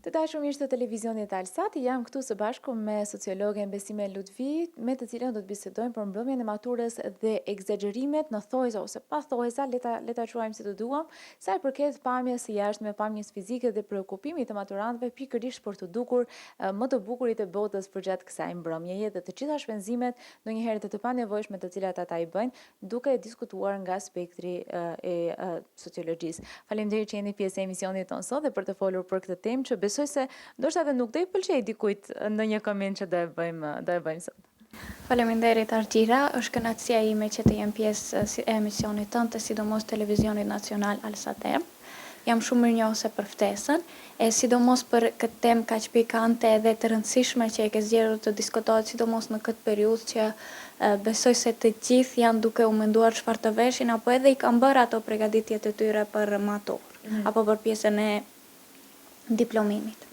Të dashur mirë të televizionit Alsat, jam këtu së bashku me sociologen Besime Ludvi, me të cilën do të bisedojmë për mbrëmjen e maturës dhe egzagjerimet në thojza ose pa thojza, le ta quajmë si të duam, sa i përket pamjes së jashtme, pamjes fizike dhe preokupimit të maturantëve pikërisht për të dukur më të bukurit e botës përgjatë kësaj mbrëmjeje dhe të gjitha shpenzimet ndonjëherë të panevojshme të cilat ata i bëjnë, duke diskutuar nga spektri e sociologjisë. Faleminderit që jeni pjesë e emisionit tonë sot dhe për të folur për këtë temë që besoj se ndoshta edhe nuk do i pëlqej dikujt ndonjë koment që do e bëjmë sot. Faleminderit Argjira, është kënaqësia ime që të jem pjesë e emisionit tënd, sidomos televizionit nacional Alsate. Jam shumë mirënjohëse për ftesën, e sidomos për këtë temë kaq pikante dhe të rëndësishme që e ke zgjedhur të diskutohet sidomos në këtë periudhë që besoj se të gjithë janë duke u menduar çfarë të veshin apo edhe i kanë bërë ato përgatitjet e tyre për maturë apo për pjesën e diplomimit.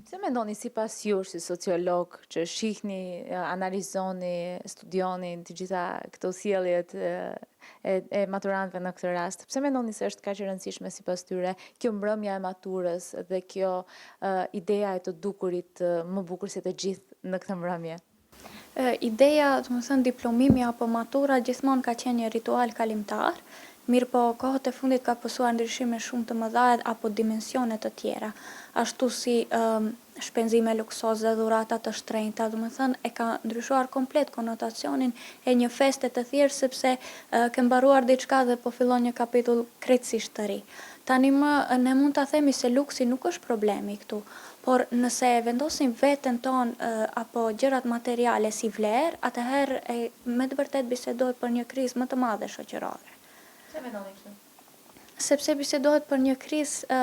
Pse mendoni sipas jush si sociolog që shihni, analizoni, studioni të gjitha këto sjelljet e maturantëve në këtë rast, pse mendoni se është kaq e rëndësishme sipas tyre kjo mbrëmja e maturës dhe kjo ideja e të dukurit më bukur se të gjithë në këtë mbrëmje? Ideja, diplomimi apo matura gjithmonë ka qenë një ritual kalimtar, mirë po kohët e fundit ka pësuar ndryshime shumë të mëdha apo dimensione të tjera, ashtu si shpenzime luksoze, dhurata të shtrenjta, e ka ndryshuar komplet konotacionin e një feste të thjeshtë sepse ke mbaruar diçka dhe po fillon një kapitull krejtësisht të ri. Tani ne mund ta themi se luksi nuk është problemi këtu, por nëse e vendosim veten tonë apo gjërat materiale si vlerë, atëherë me të vërtet bisedohet për një krizë më të madhe shoqërore. Pse mendoni kështu? Sepse bisedohet për një krizë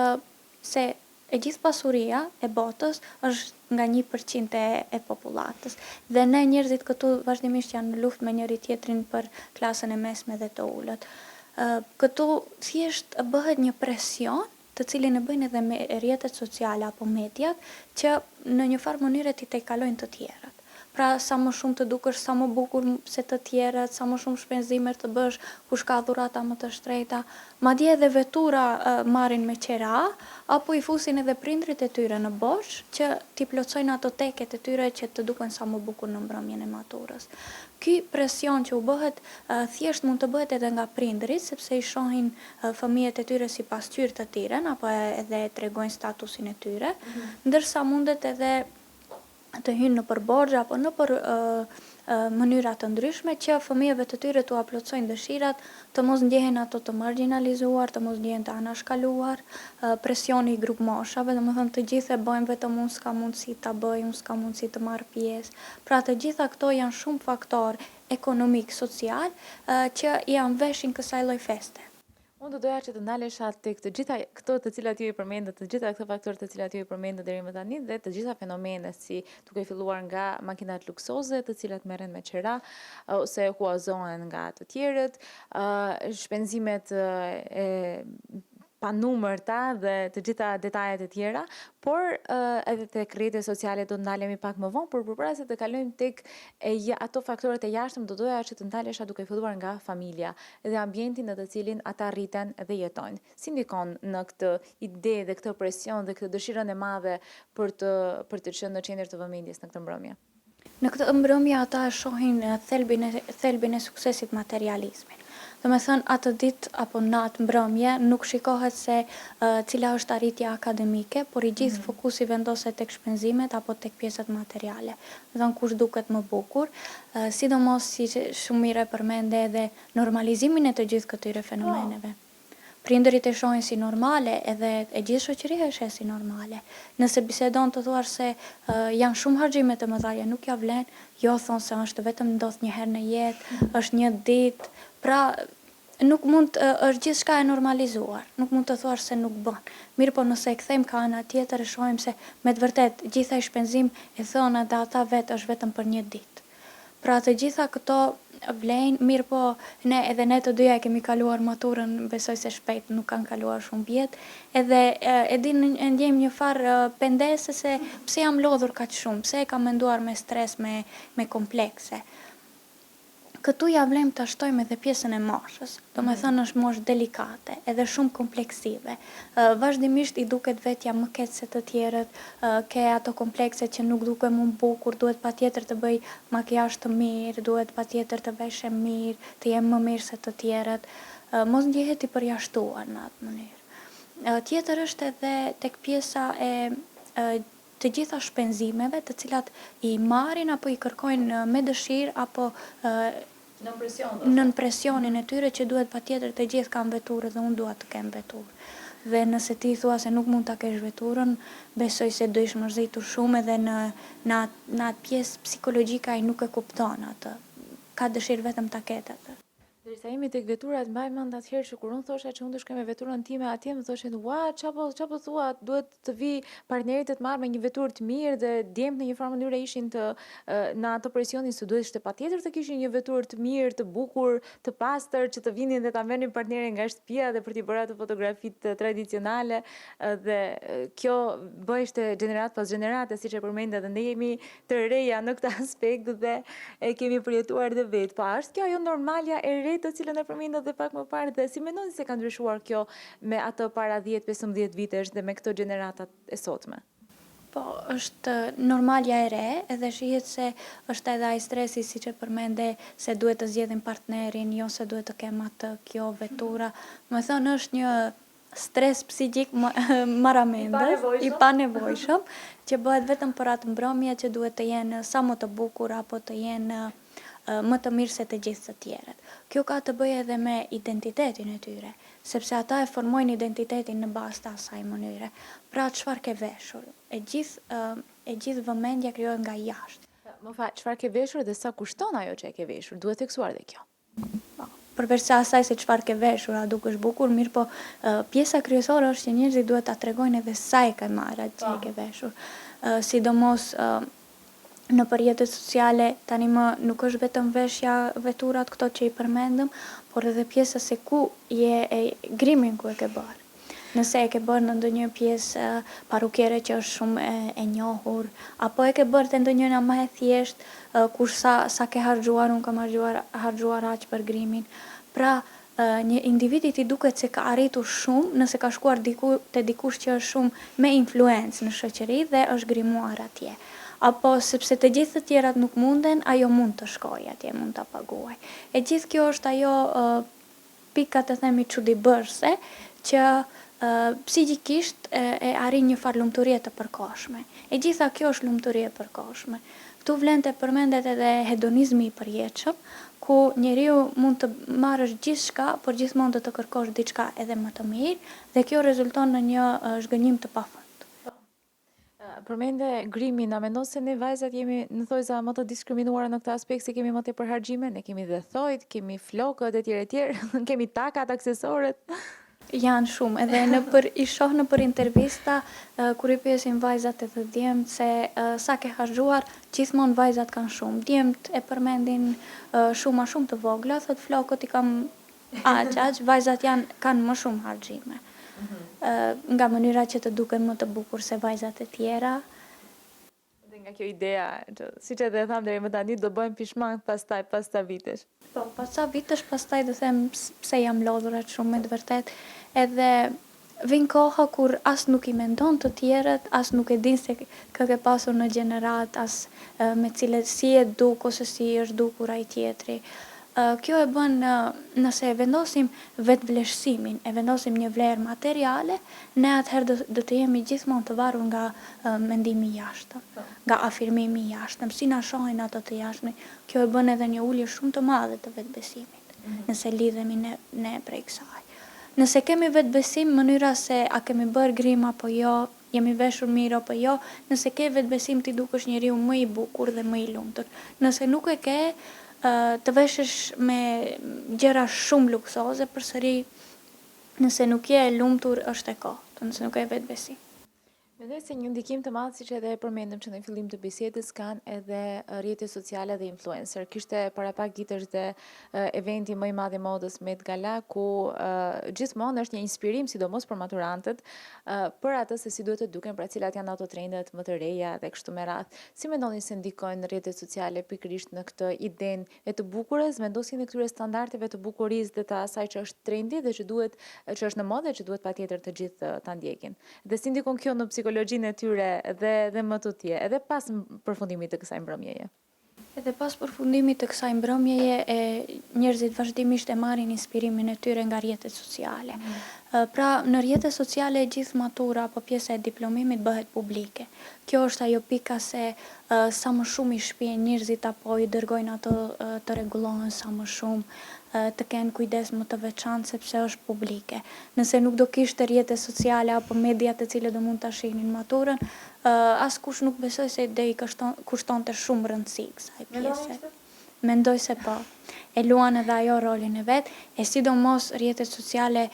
se e gjithë pasuria e botës është nga 1% e popullatës. Dhe ne njerëzit këtu vazhdimisht janë në luftë me njëri tjetrin për klasën e mesme dhe të ulët. Këtu thjesht bëhet një presion të cilin e bëjnë edhe me rrjetet sociale apo mediat që në një farë mënyre t'i tejkalojnë të tjerat. Pra sa më shumë të dukesh sa më bukur se të tjerët, sa më shumë shpenzime të bësh, kush ka dhurata më të shtrenjta, madje edhe vetura marrin me qera, apo i fusin edhe prindrit e tyre në bosh që t'i plotësojnë ato teket e tyre që të duken sa më bukur në mbrëmjen e maturës. Ky presion që u bëhet thjesht mund të bëhet edhe nga prindrit, sepse i shohin fëmijët e tyre si pasqyrë të tyren, apo edhe tregojnë statusin e tyre, ndërsa mundet edhe të hynë në përborgje apo në për mënyra të ndryshme që fëmijëve të tyre t'u plotësojnë dëshirat, të mos ndjehen ato të marginalizuar, të mos ndjehen të anashkaluar, presioni i grup moshave, të gjithë e bëjmë vetëm unë s'ka mundësi ta bëj, unë s'ka mundësi të marr pjesë. Pra të gjitha këto janë shumë faktor ekonomik, social që janë veshin kësaj lloj feste. Unë do doja që të ndalesha tek të gjitha këto të cilat ju i përmendët, të gjitha këto faktorë të cilat ju i përmendët deri më tani dhe të gjitha fenomenet si duke filluar nga makinat luksoze, të cilat merren me qera ose huazohen nga të tjerët, shpenzimet pa numërta dhe të gjitha detajet e tjera, por edhe tek rrjetet sociale do të ndalemi pak më vonë, por përpara se të kalojmë tek ato faktorët e jashtëm, do doja që të ndalesha duke filluar nga familja dhe ambienti në të cilin ata rriten dhe jetojnë. Si ndikon në këtë ide dhe këtë presion dhe këtë dëshirën e madhe për të qenë në qendër të vëmendjes në këtë mbrëmje? Në këtë mbrëmje ata shohin thelbin e suksesit materializmin. Atë ditë apo natë mbrëmje nuk shikohet se cila është arritja akademike, por i gjithë fokusi vendoset tek shpenzimet apo tek pjesët materiale. Kush duket më bukur, sidomos si shumë mirë e përmende edhe normalizimin e të gjithë këtyre fenomeneve. Prindërit e shohin si normale edhe e gjithë shoqëria e sheh si normale. Nëse bisedon të thuar se janë shumë harxhime të mëdha, nuk ja vlen, jo thonë se është vetëm ndodh një herë në jetë, është një ditë, pra nuk mund është gjithçka e normalizuar, nuk mund të thuash se nuk bën. Mirë po nëse e kthejmë ka ana tjetër e shohim se me të vërtet gjithaj shpenzim e thonë edhe ata vetë është vetëm për një ditë. Pra të gjitha këto vlejnë, mirë po edhe ne të dyja kemi kaluar maturën, besoj se shpejt nuk kanë kaluar shumë vjetë, edhe e ndjejmë një farë pendese se pse jam lodhur kaq shumë, pse e kam menduar me stres, me komplekse. Këtu ja vlem ta shtojmë edhe pjesën e moshës. Domethënë është moshë delikate, edhe shumë kompleksive. Vazhdimisht i duket vetja më keq se të tjerët, ke ato komplekse që nuk duke më bukur, duhet patjetër të bëj makijazh të mirë, duhet patjetër të veshem mirë, të jem më mirë se të tjerët. Mos ndjehet i përjashtuar në atë mënyrë. Tjetër është edhe tek pjesa e të gjitha shpenzimeve të cilat i marrin apo i kërkojnë me dëshirë apo nën presionin e tyre që duhet patjetër të gjithë kanë veturë dhe unë dua të kem veturë. Dhe nëse ti thua se nuk mund ta kesh veturën, besoj se do ish mërzitur shumë edhe në atë pjesë psikologjike ai nuk e kupton atë. Ka dëshirë vetëm ta ketë atë. Derisa jemi tek veturat, mbaj mend atëherë që kur unë thosha që unë do shkoj me veturën time atje, më thoshin, "Ua, çapo thua, duhet të vi partneri të marrë me një veturë të mirë dhe djemt në një farë mënyrë ishin në ato presionin se duhet ishte patjetër të kishin një veturë të mirë, të bukur, të pastër, që të vinin dhe ta merrnin partnerin nga shtëpia dhe për t'i bërë ato fotografitë tradicionale dhe kjo bëheshte gjenerat pas gjenerate, siç e përmendë dhe ne jemi të reja në këtë aspekt dhe e kemi përjetuar dhe vetë. Po është kjo ajo normalja e re të cilën e përmendët dhe pak më parë dhe si mendoni se ka ndryshuar kjo me atë para 10-15 vitesh dhe me këto gjeneratat e sotme? Po, është normalja e re, edhe shihet se është edhe ai stresi siç e përmende se duhet të zgjedhim partnerin, jo se duhet të kem atë, kjo vetura. Më thonë është një stres psiqik maramendes, i panevojshëm, që bëhet vetëm për atë mbrëmje që duhet të jenë sa më të bukur apo të jenë më të mirë se të gjithë të tjerët. Kjo ka të bëjë edhe me identitetin e tyre, sepse ata e formojnë identitetin në bazë të asaj mënyre. Pra çfarë ke veshur? E gjithë vëmendja krijohet nga jashtë. Më fal, çfarë ke veshur dhe sa kushton ajo që e ke veshur? Duhet theksuar dhe kjo. Përveç se asaj se çfarë ke veshur, a dukesh bukur, mirë po pjesa kryesore është që njerëzit duhet ta tregojnë edhe sa e ke marrë atë që e ke veshur. Sidomos në përjetët sociale tani më nuk është vetëm veshja, veturat këto që i përmendëm, por edhe pjesa se ku je grimin ku e ke bërë. Nëse e ke bërë në ndonjë pjesë parukere që është shumë e njohur, apo e ke bërë te ndonjëna më e thjeshtë, kur sa ke harxhuar, unë kam harxhuar aq për grimin. Pra, një individi i duket se ka arritur shumë nëse ka shkuar te dikush që është shumë me influencë në shoqëri dhe është grimuar atje. Apo sepse të gjithë të tjerat nuk munden, ajo mund të shkojë atje, mund ta paguaj. E gjithë kjo është ajo pika të themi çuditbërëse që psiqikisht e arrin një farë lumturie të përkohshme. E gjitha kjo është lumturi e përkohshme. Ktu vlen të përmendet edhe hedonizmi i përjetshëm, ku njeriu mund të marrësh gjithçka, por gjithmonë do të kërkosh diçka edhe më të mirë dhe kjo rezulton në një zhgënjim të pafund. Përmende grimin, a mendon se ne vajzat jemi në thojza më të diskriminuara në këtë aspekt se kemi më tepër harxhime, ne kemi dhe thojt, kemi flokët etj, kemi takat, aksesorët. Janë shumë, edhe i shoh nëpër intervista kur i pyesin vajzat e të djemt se sa ke harxhuar, gjithmonë vajzat kanë shumë. Djemt e përmendin shumë të vogla, thot flokët i kam aq, vajzat kanë më shumë harxhime. Nga mënyra që të duken më të bukur se vajzat e tjera. Dhe nga kjo idea, siç edhe e tham deri më tani, do bëhem pishmang pas ta vitesh. Po, pas sa vitesh, pastaj do them pse jam lodhur aq shumë me të vërtet, edhe vin koha kur as nuk i mendon të tjerët, as nuk e din se kë ke pasur në gjenerat, as me cilët si e duk ose si është dukur ai tjetri. Kjo e bën nëse e vendosim vetvlefsimin, e vendosim një vlerë materiale, ne atëherë do të jemi gjithmonë të varur nga mendimi i jashtëm, nga afirmimi i jashtëm, si na shohin ato të jashtme. Kjo e bën edhe një ulje shumë të madhe të vetbesimit, nëse lidhemi ne prej kësaj. Nëse kemi vetbesim, mënyra se a kemi bërë grim apo jo, jemi veshur mirë apo jo, nëse ke vetbesim ti dukesh njeriu më i bukur dhe më i lumtur. Nëse nuk e ke, të veshesh me gjëra shumë luksoze, përsëri nëse nuk je e lumtur është e kohë, nëse nuk e vetbesim. Mendoj se një ndikim të madh, siç edhe e përmendëm që në fillim të bisedës, kanë edhe rrjetet sociale dhe influencer. Kishte para pak ditësh dhe eventi më i madh i modës Met Gala, ku gjithmonë është një inspirim, sidomos për maturantët, për atë se si duhet të duken, pra cilat janë ato trendet më të reja dhe kështu me radhë. Si mendoni se ndikojnë rrjetet sociale pikërisht në këtë idenë e të bukurës, vendosin e këtyre standardeve të bukurisë dhe të asaj që është trendi dhe që është në modë, që duhet patjetër të gjithë ta ndjekin. Dhe si ndikon kjo në psikologjinë e tyre dhe më tutje, edhe pas përfundimit të kësaj mbrëmjeje? Edhe pas përfundimit të kësaj mbrëmjeje, njerëzit vazhdimisht e marrin inspirimin e tyre nga rrjetet sociale. Pra, në rrjetet sociale gjithë matura apo pjesa e diplomimit bëhet publike. Kjo është ajo pika se sa më shumë i shpihen njerëzit apo i dërgojnë ato të rregullohen sa më shumë, të kenë kujdes më të veçantë sepse është publike. Nëse nuk do kishte rrjetet sociale apo mediat të cilët do mund ta shihnin maturën, askush nuk besoj se do i kushtonte shumë rëndësi kësaj pjese. Mendoj se po. E luan edhe ajo rolin e vet, e sidomos rrjetet sociale,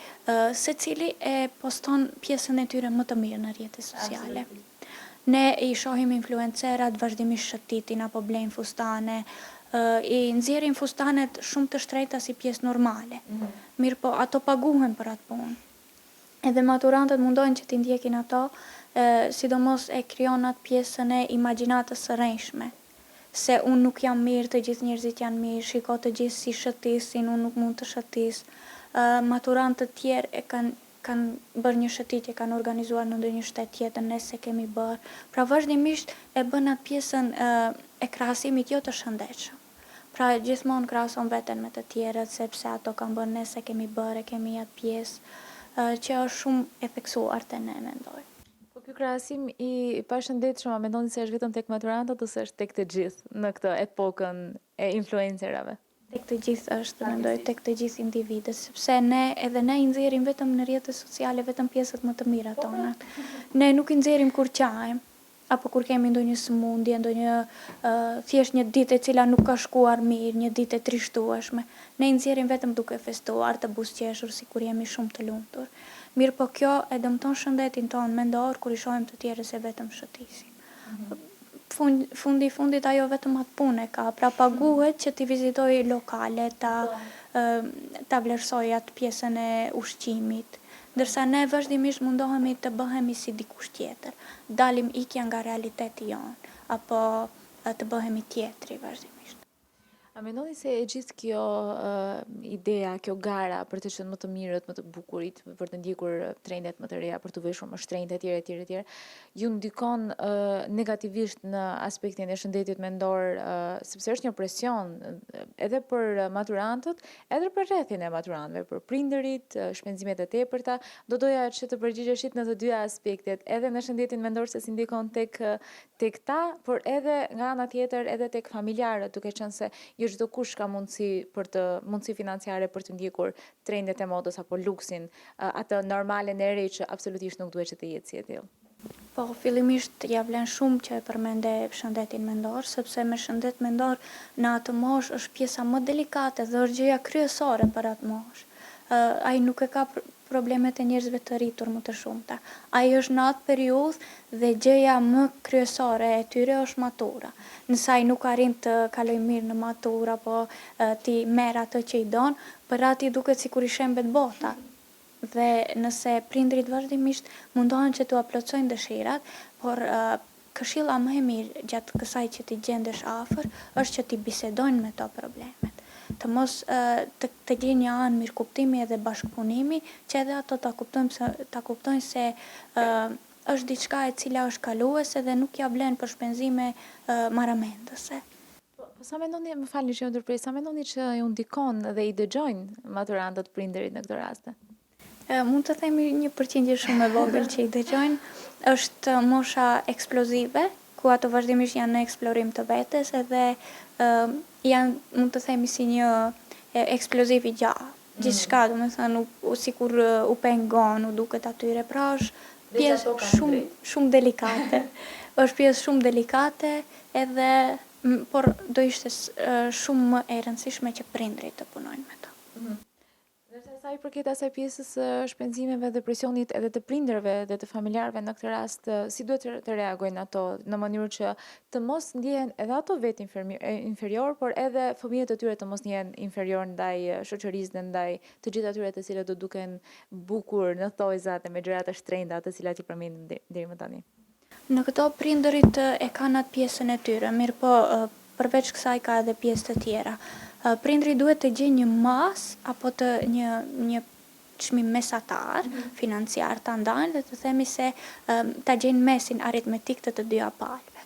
secili e poston pjesën e tyre më të mirë në rrjetet sociale. Ne i shohim influencerat vazhdimisht shëtitin apo blejnë fustane, i nxjerrin fustanet shumë të shtrejta si pjesë normale. Mirë po, ato paguhen për atë punë. Edhe maturantët mundohen që t'i ndjekin ato, sidomos e krijon atë pjesën e imagjinatës së rrenjshme. Se unë nuk jam mirë, të gjithë njerëzit janë mirë, shiko të gjithë si shëtisin, unë nuk mund të shëtis. Maturantët tjerë e kanë bërë një shëtitje, kanë organizuar në ndonjë shtet tjetër, ne se kemi bërë. Pra vazhdimisht e bën atë pjesën e krahasimit jo të shëndetshëm. Pra gjithmonë krahason veten me të tjerët, sepse ato kanë bërë, ne se kemi bërë, kemi atë pjesë, që është shumë e theksuar te ne, mendoj. Po ky krahasim i pashëndetshëm, a mendoni se është vetëm tek maturantët ose është tek të gjithë në këtë epokën e influencerave? Tek të gjithë është, mendoj, tek të gjithë individët, sepse ne i nxjerrim vetëm në rrjetet sociale vetëm pjesët më të mira tona. Ne nuk i nxjerrim kur qajm, apo kur kemi ndonjë sëmundje, thjesht një ditë e cila nuk ka shkuar mirë, një ditë e trishtueshme. Ne i nxjerrim vetëm duke festuar, të buzëqeshur, sikur jemi shumë të lumtur. Mirë po kjo e dëmton shëndetin tonë mendor kur i shohim të tjerë se vetëm shëtisin. Fundit ajo vetëm atë punë ka, pra paguhet që t'i vizitoj lokale, ta vlerësoj atë pjesën e ushqimit, ndërsa ne vazhdimisht mundohemi të bëhemi si dikush tjetër, dalim ikja nga realiteti jonë, apo të bëhemi tjetri vazhdimisht. A mendoni se e gjithë kjo ideja, kjo gara për të qenë më të mirët, më të bukurit, për të ndjekur trendet më të reja, për të veshur më shtrenjtë etj, ju ndikon negativisht në aspektin e shëndetit mendor, sepse është një presion edhe për maturantët, edhe për rrethin e maturantëve, për prindërit, shpenzimet e tepërta. Do doja që të përgjigjeshit në të dyja aspektet, edhe në shëndetin mendor se si ndikon tek ta, por edhe nga ana tjetër edhe tek familjarët, duke qenë se jo çdo kush ka mundësi financiare për të ndjekur trendet e modës apo luksin, atë normalen e re që absolutisht nuk duhet që të jetë si e tillë. Po, fillimisht ja vlen shumë që e përmende shëndetin mendor, sepse me shëndet mendor në atë moshë është pjesa më delikate dhe është gjëja kryesore për atë moshë. Ai nuk e ka problemet e njerëzve të rritur më të shumta. Ai është në atë periudhë dhe gjëja më kryesore e tyre është matura. Nëse ai nuk arrin të kaloj mirë në maturë apo ti merr atë që i don, për ati duket sikur i shembet bota. Dhe nëse prindrit vazhdimisht mundohen që t'u plotësojnë dëshirat, por këshilla më e mirë gjatë kësaj që ti gjendesh afër është që ti bisedojnë me to problemet. Të mos të gjejnë një anë mirëkuptimi edhe bashkëpunimi, që edhe ato ta kuptojnë se është diçka e cila është kaluese dhe nuk ja vlen për shpenzime marramendëse. Po sa mendoni, më falni që ju ndërpres, sa mendoni që ju ndikon dhe i dëgjojnë maturantët prindërit në këtë raste? Mund të themi një përqindje shumë e vogël që i dëgjojnë, është mosha eksplozive, ku ato vazhdimisht janë në eksplorim të vetes edhe janë, mund të themi, si një eksploziv i gjatë. Gjithçka, domethënë, sikur u pengon, u duket atyre, pra është pjesë shumë delikate. Është pjesë shumë delikate edhe por do ishte shumë më e rëndësishme që prindrit të punojnë me to. Ndërsa sa i përket asaj pjesës së shpenzimeve dhe presionit edhe të prindërve dhe të familjarëve në këtë rast, si duhet të reagojnë ato në mënyrë që të mos ndjehen edhe ato vetë inferior, por edhe fëmijët e tyre të mos ndjehen inferior ndaj shoqërisë dhe ndaj të gjithë atyre të cilët do duken bukur në thojzat e me gjëra të shtrenjta të cilat i përmendëm deri më tani. Në këto prindërit e kanë atë pjesën e tyre, mirë po përveç kësaj ka edhe pjesë të tjera. Prindri duhet të gjejë një mas apo të një çmim mesatar financiar ta ndajnë dhe të themi se ta gjejnë mesin aritmetik të dyja palëve.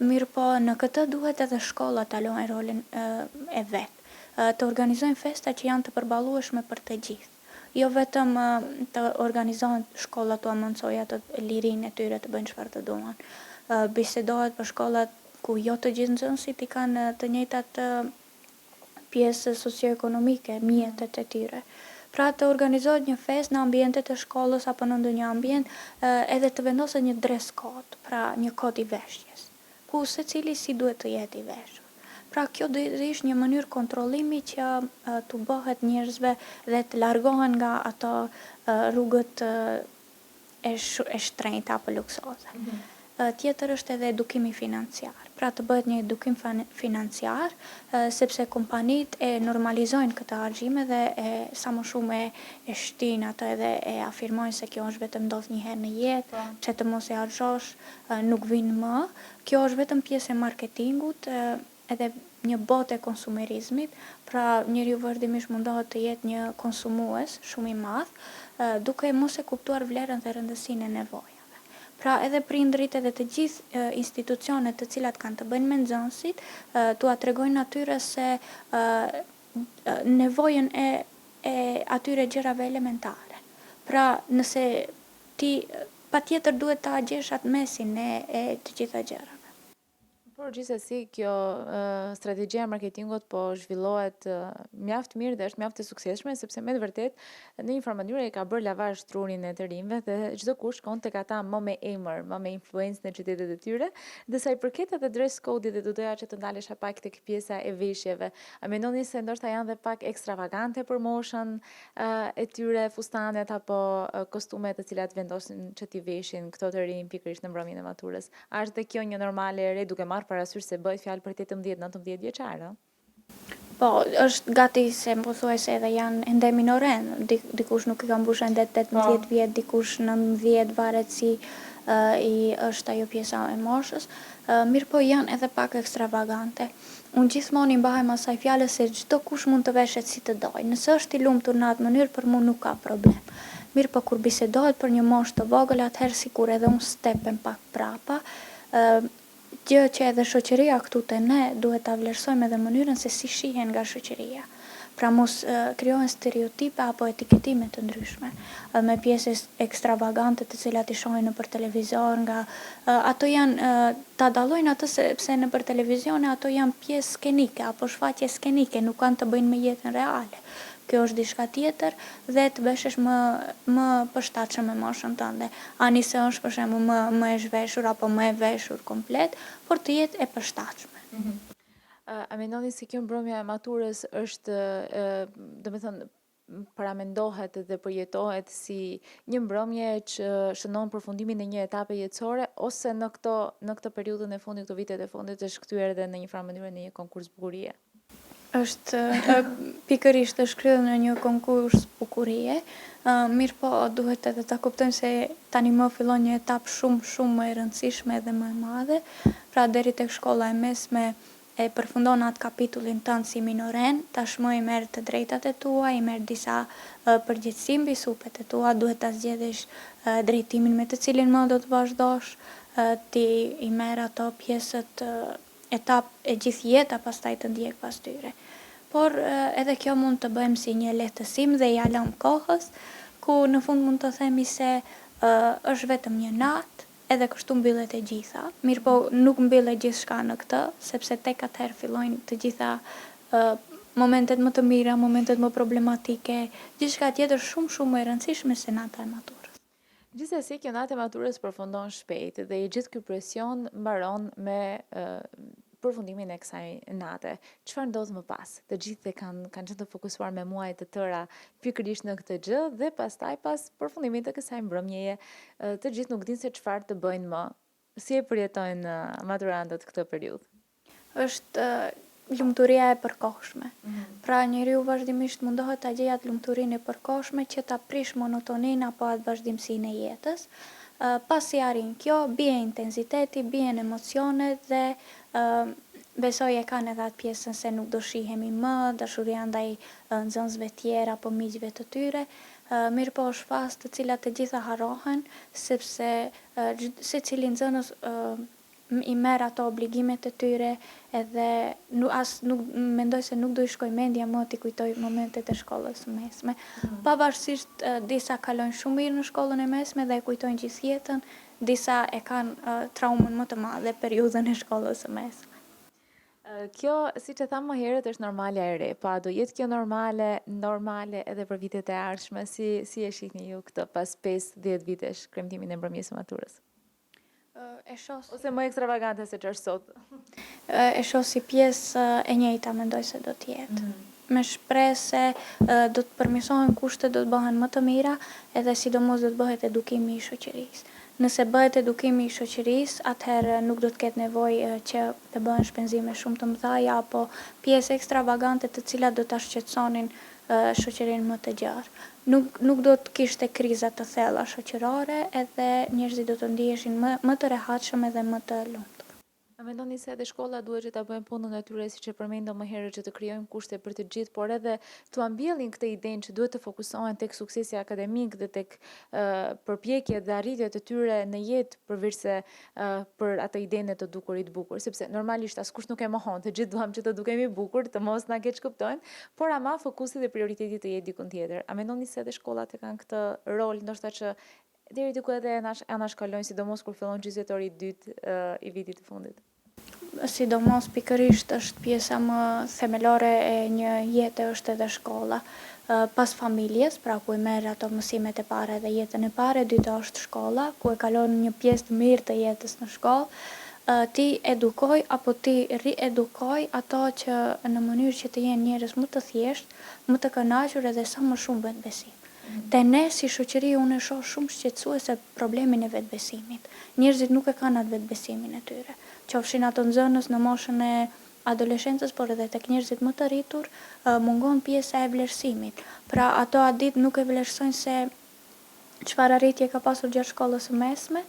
Mirë po në këtë duhet edhe shkollat ta luajnë rolin e vet. Të organizojnë festa që janë të përballueshme për të gjithë. Jo vetëm të organizohen shkollat të mësojnë atë lirinë e tyre të bëjnë çfarë të duan. Bisedohet për shkollat ku jo të gjithë nxënësit i kanë të njëjtat pjesë socio-ekonomike, mjetet e tyre. Pra të organizohet një fest në ambientet e shkollës apo në ndonjë ambient edhe të vendoset një dress code, pra një kod i veshjes, ku secili si duhet të jetë i veshur. Pra kjo do të ishte një mënyrë kontrollimi që të bëhet njerëzve dhe të largohen nga ato rrugët e shtrenjta apo luksoze. Tjetër është edhe edukimi financiar. Pra të bëhet një edukim financiar, sepse kompanitë e normalizojnë këtë harxhime dhe sa më shumë e shtin atë edhe e afirmojnë se kjo është vetëm ndodh një herë në jetë, që të mos e harxhosh, nuk vin më. Kjo është vetëm pjesë e marketingut, edhe një botë e konsumerizmit, pra njeriu vazhdimisht mundohet të jetë një konsumues shumë i madh, duke mos e kuptuar vlerën dhe rëndësinë e nevojave. Pra edhe prindrit edhe të gjithë institucionet të cilat kanë të bëjnë me nxënësit, t'ua tregojnë atyre se nevojën e atyre gjërave elementare. Pra nëse ti patjetër duhet ta gjesh atë mesin e të gjitha gjërave. Por gjithsesi kjo strategjia e marketingut po zhvillohet mjaft mirë dhe është mjaft e suksesshme sepse me të vërtet në një farë mënyrë e ka bërë lavazh trurin e të rinjve dhe çdo kush shkon tek ata më me emër, më me influencë në qytetet e tyre. Dhe sa i përket edhe dress code-it dhe do doja që të ndalesha pak tek pjesa e veshjeve. A mendoni se ndoshta janë dhe pak ekstravagante për moshën e tyre, fustanet apo kostumet të cilat vendosin që t'i veshin këto të rinj pikërisht në mbrëmjen e maturës? A është dhe kjo një normale e re duke marrë parasysh se bëhet fjalë për 18-19 vjeçarë? Po, është gati se më thuaj se edhe janë ende minoren, dikush nuk i ka mbush ende 18 vjet, dikush 19, varet si është ajo pjesa e moshës, mirë po janë edhe pak ekstravagante. Unë gjithmonë i mbahem asaj fjale se çdo kush mund të veshet si të doj. Nëse është i lumtur në atë mënyrë, për mua nuk ka problem. Mirë po kur bisedohet për një moshë të vogël, atëherë sikur edhe unë stepem pak prapa, gjë që edhe shoqëria këtu te ne duhet ta vlerësojmë edhe mënyrën se si shihen nga shoqëria. Pra mos krijohen stereotipe apo etiketime të ndryshme me pjesë ekstravagante të cilat i shohin nëpër televizor nga ato janë ta dallojnë atë sepse nëpër televizione ato janë pjesë skenike apo shfaqje skenike, nuk kanë të bëjnë me jetën reale. Kjo është diçka tjetër dhe të beshesh më përshtatshëm me moshën tënde. Ani se është për shembull më e zhveshur apo më e veshur komplet, por të jetë e përshtatshme. A mendoni se kjo mbrëmja e maturës është, domethënë, paramendohet dhe përjetohet si një mbrëmje që shënon përfundimin e një etape jetësore ose në këtë periudhën e fundit, këto vitet e fundit është kthyer edhe në një farë mënyrë në një konkurs bukurie? Është pikërisht është kryer në një konkurs bukurie, mirë po duhet edhe ta kuptojmë se tani më fillon një etapë shumë më e rëndësishme dhe më e madhe, pra deri tek shkolla e mesme e përfundon atë kapitullin tënd si minoren, tashmë i merr të drejtat e tua, i merr disa përgjegjësi mbi supet e tua, duhet ta zgjedhësh drejtimin me të cilin më do të vazhdosh, ti i merr ato pjesët etapë e gjithë jeta pastaj të ndjek pas tyre. Por edhe kjo mund të bëjmë si një lehtësim dhe ja lëm kohës, ku në fund mund të themi se është vetëm një natë, edhe kështu mbyllet e gjitha. Mirë po nuk mbyllet gjithçka në këtë, sepse tek atëherë fillojnë të gjitha momentet më të mira, momentet më problematike, gjithçka tjetër shumë më e rëndësishme se nata e maturës. Gjithsesi, kjo natë e maturës përfundon shpejt dhe i gjithë ky presion mbaron me përfundimin e kësaj nate, çfarë ndodh më pas? Të gjithë kanë qenë të fokusuar me muaj të tëra pikërisht në këtë gjë dhe pastaj pas përfundimit të kësaj mbrëmjeje, të gjithë nuk dinë se çfarë të bëjnë më. Si e përjetojnë maturantët këtë periudhë? Është lumturia e përkohshme. Pra njeriu vazhdimisht mundohet ta gjejë atë lumturinë e përkohshme që ta prish monotoninë apo atë vazhdimsinë e jetës. Pasi arrin kjo, bie intensiteti, bien emocionet dhe besoj e kanë edhe atë pjesën se nuk do shihemi më, dashuria ndaj nxënësve tjerë apo miqve të tyre. Mirë po është fazë të cilat të gjitha harrohen, sepse secili nxënës i merr ato obligimet e tyre edhe nuk mendoj se nuk do i shkoj mendja më t'i kujtoj momentet e shkollës së mesme. Pavarësisht disa kalojnë shumë mirë në shkollën e mesme dhe e kujtojnë gjithë jetën, disa e kanë traumën më të madhe periudhën e shkollës së mesme. Kjo, siç e tham më herët, është normalja e re, pa do jetë kjo normale edhe për vitet e ardhshme, si e shihni ju këtë pas 5-10 vitesh kremtimin e mbrëmjes së maturës? Ose më ekstravagante se ç'është sot? E shoh si pjesë e njëjta, mendoj se do t'jetë. Me shpresë se do të përmirësohen kushtet, do të bëhen më të mira, edhe sidomos do të bëhet edukimi i shoqërisë. Nëse bëhet edukimi i shoqërisë, atëherë nuk do të ketë nevojë që të bëhen shpenzime shumë të mëdha apo pjesë ekstravagante të cilat do ta shqetësonin shoqërinë më të gjerë. Nuk do të kishte kriza të thella shoqërore edhe njerëzit do të ndiheshin më të rehatshëm edhe më të lumtur. A mendoni se edhe shkolla duhet që ta bëjnë punën e tyre siç e përmendëm më herët që të krijojmë kushte për të gjithë, por edhe t'u ambjellin këtë idenë që duhet të fokusohen tek suksesi akademik dhe tek përpjekjet dhe arritjet e tyre në jetë përveç se për atë idenë e të dukurit bukur, sepse normalisht askush nuk e mohon, të gjithë duam që të dukemi bukur, të mos na keq kuptojnë, por ama fokusi dhe prioriteti të jetë dikun tjetër. A mendoni se edhe shkollat e kanë këtë rol, ndoshta që deri diku edhe anashkalojnë, sidomos kur fillon gjyqëtori i dytë i vitit të fundit? Sidomos pikërisht është pjesa më themelore e një jete është edhe shkolla. Pas familjes, pra ku e merr ato mësimet e para dhe jetën e parë, e dyta është shkolla, ku e kalon një pjesë të mirë të jetës në shkollë. Ti edukoj apo ti riedukoj ato që në mënyrë që të jenë njerëz më të thjeshtë, më të kënaqur edhe sa më shumë vetbesim. Te ne si shoqëri unë e shoh shumë shqetësuese problemin e vetbesimit. Njerëzit nuk e kanë atë vetbesimin e tyre. Qofshin ato nxënës në moshën e adoleshencës, por edhe tek njerëzit më të rritur, mungon pjesa e vlerësimit. Pra ato atë ditë nuk e vlerësojnë se çfarë arritje ka pasur gjatë shkollës së mesme,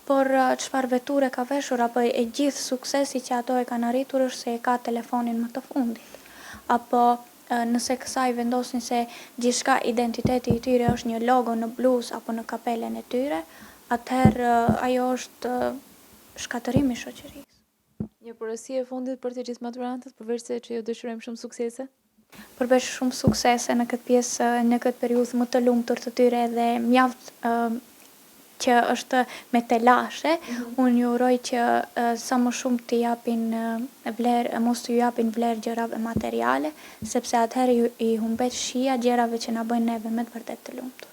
por çfarë veture ka veshur apo e gjithë suksesi që ato e kanë arritur është se e ka telefonin më të fundit. Apo nëse kësaj vendosin se gjithçka identiteti i tyre është një logo në bluzë apo në kapelen e tyre, atëherë ajo është shkatërimi i shoqërisë. Një porosi e fundit për të gjithë maturantët, përveç se që ju dëshirojmë shumë suksese? Përveç shumë suksese në këtë pjesë, në këtë periudhë më të lumtur të tyre dhe mjaft që është me telashe, unë ju uroj që sa më shumë t'i japin vlerë, mos t'ju japin vlerë gjërave materiale, sepse atëherë i humbet shija gjërave që na bëjnë neve me të vërtet të lumtur.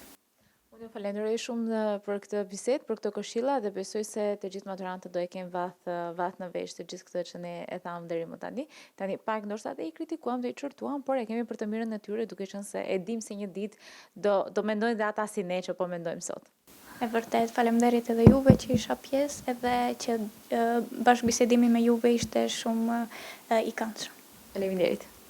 Unë ju falenderoj shumë për këtë bisedë, për këtë këshilla dhe besoj se të gjithë maturantët do e kenë vath në vesh të gjithë këtë që ne e thamë deri më tani. Tani pak ndoshta dhe i kritikuam dhe i çortuam, por e kemi për të mirën e tyre, duke qenë se e dim se një ditë do mendojnë dhe ata si ne që po mendojmë sot. E vërtet, faleminderit edhe juve që isha pjesë edhe që bashkëbisedimi me juve ishte shumë i këndshëm. Faleminderit.